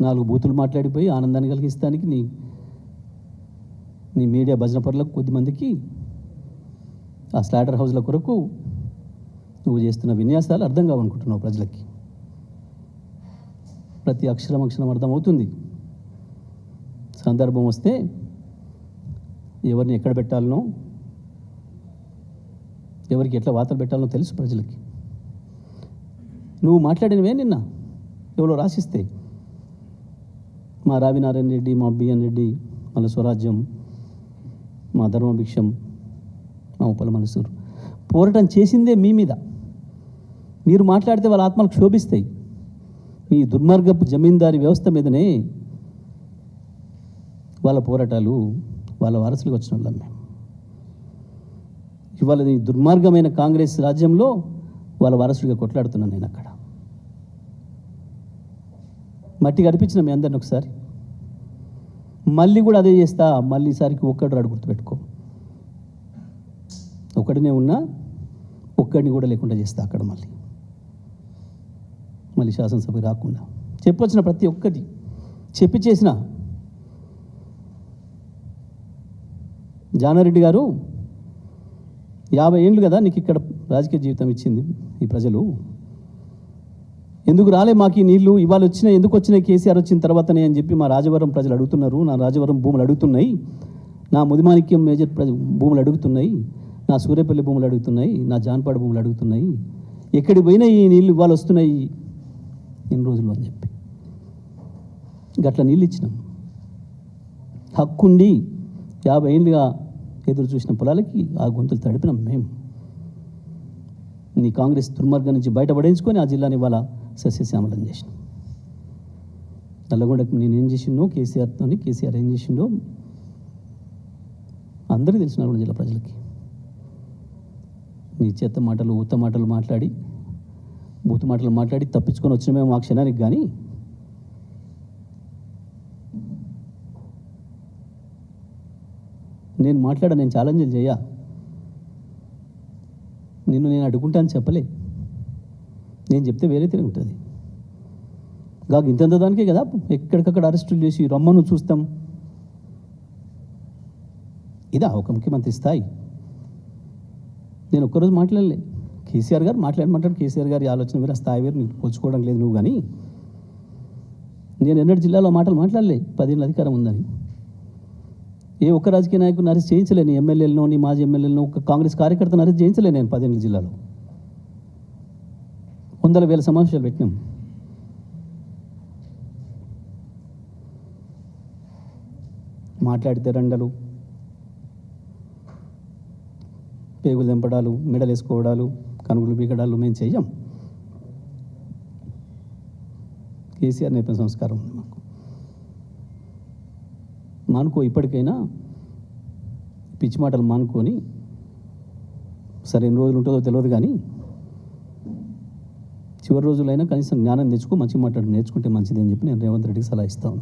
4 బూతులు మాట్లాడిపోయి ఆనందాన్ని కలిగిస్తానికి నీ మీడియా భజన పరులకు కొద్దిమందికి ఆ స్లాటర్ హౌస్ల కొరకు నువ్వు చేస్తున్న విన్యాసాలు అర్థం కావనుకుంటున్నావు ప్రజలకి. ప్రతి అక్షరం అర్థమవుతుంది. సందర్భం వస్తే ఎవరిని ఎక్కడ పెట్టాలనో, ఎవరికి ఎట్లా వార్తలు పెట్టాలనో తెలుసు ప్రజలకి. నువ్వు మాట్లాడినవే నిన్న ఎవరో రాసిస్తే మా రావినారాయణ రెడ్డి, మా బిఎన్ రెడ్డి, మళ్ళీ స్వరాజ్యం, మా ధర్మభిక్షం, మా ఉప్పల మనసూరు పోరాటం చేసిందే మీ మీద. మీరు మాట్లాడితే వాళ్ళ ఆత్మలకు క్షోభిస్తాయి. మీ దుర్మార్గపు జమీందారీ వ్యవస్థ మీదనే వాళ్ళ పోరాటాలు, వాళ్ళ వారసులకు వచ్చిన వాళ్ళం మేము. ఇవాళ ఈ దుర్మార్గమైన కాంగ్రెస్ రాజ్యంలో వాళ్ళ వారసుడిగా కొట్లాడుతున్నాను నేను. అక్కడ మట్టి కనిపించిన మీ అందరిని ఒకసారి మళ్ళీ కూడా అదే చేస్తా. మళ్ళీ ఈసారికి ఒక్కడు రాడు, గుర్తుపెట్టుకో. ఒక్కడినే ఉన్నా ఒక్కడిని కూడా లేకుండా చేస్తా అక్కడ. మళ్ళీ శాసనసభకి రాకుండా చెప్పొచ్చిన ప్రతి ఒక్కటి చెప్పి చేసిన. జానారెడ్డి గారు 50 ఏళ్ళు కదా నీకు ఇక్కడ రాజకీయ జీవితం ఇచ్చింది ఈ ప్రజలు. ఎందుకు రాలే మాకు ఈ నీళ్లు? ఇవాళ వచ్చినాయి, ఎందుకు వచ్చినాయి కేసీఆర్ వచ్చిన తర్వాతనే అని చెప్పి మా రాజవరం ప్రజలు అడుగుతున్నారు. నా రాజవరం భూములు అడుగుతున్నాయి, నా ముదిమాణిక్యం మేజర్ భూములు అడుగుతున్నాయి, నా సూర్యపల్లి భూములు అడుగుతున్నాయి, నా జాన్పాడు భూములు అడుగుతున్నాయి. ఎక్కడికి పోయినా ఈ నీళ్ళు ఇవాళ వస్తున్నాయి ఎన్ని రోజులు అని చెప్పి గట్ల నీళ్ళు ఇచ్చినాం. హక్కుండి 50 ఏళ్ళుగా ఎదురు చూసిన పొలాలకి ఆ గొంతులు తడిపినాం మేము. నీ కాంగ్రెస్ దుర్మార్గం నుంచి బయటపడేసుకొని ఆ జిల్లాని ఇవాళ సస్యశ్యామలం చేసినాం. నల్లగొండకు నేను ఏం చేసిండో, కేసీఆర్ ఏం చేసిండో అందరికీ తెలిసిన నల్గొండ జిల్లా ప్రజలకి. నీ చెత్త మాటలు, ఉత్త మాటలు మాట్లాడి, బూతు మాటలు మాట్లాడి తప్పించుకొని వచ్చినమేమో ఆ క్షణానికి. కానీ నేను నేను ఛాలెంజ్లు చేయ, నిన్ను నేను అడుగుంటాను చెప్పలే. నేను చెప్తే వేరే తిరిగి ఉంటుంది. ఇంతంత దానికే కదా ఎక్కడికక్కడ అరెస్టులు చేసి రమ్మను చూస్తాం. ఇదా ఒక ముఖ్యమంత్రి స్థాయి? నేను ఒక్కరోజు మాట్లాడలే. కేసీఆర్ గారు మాట్లాడమంటాడు. కేసీఆర్ గారి ఆలోచన వేరే, స్థాయి వేరు. నీకు పోల్చుకోవడం లేదు నువ్వు. కానీ నేను ఎన్నడూ జిల్లాలో మాటలు మాట్లాడలే. 10 ఏళ్ళ అధికారం ఉందని ఏ ఒక్క రాజకీయ నాయకుని అరెస్ట్ చేయించలే. నీ ఎమ్మెల్యేలను, నీ మాజీ ఎమ్మెల్యేలను, ఒక కాంగ్రెస్ కార్యకర్తను అరెస్ట్ చేయించలే నేను 10 ఏళ్ళ జిల్లాలో. 100,000 సమావేశాలు పెట్టినాం. మాట్లాడితే రండలు, పేగులు తెంపడాలు, మెడలు వేసుకోవడాలు, కనుగులు బీగడాలు మేము చెయ్యం. కేసీఆర్ నేర్పిన సంస్కారం ఉంది మాకు. మానుకో, ఇప్పటికైనా పిచ్చి మాటలు మానుకొని, సరే ఎన్ని రోజులు ఉంటుందో తెలియదు కానీ చివరి రోజులైనా కనీసం జ్ఞానం తెచ్చుకో, మంచి మాట్లాడి నేర్చుకుంటే మంచిది అని చెప్పి నేను రేవంత్ రెడ్డికి సలహా ఇస్తాను.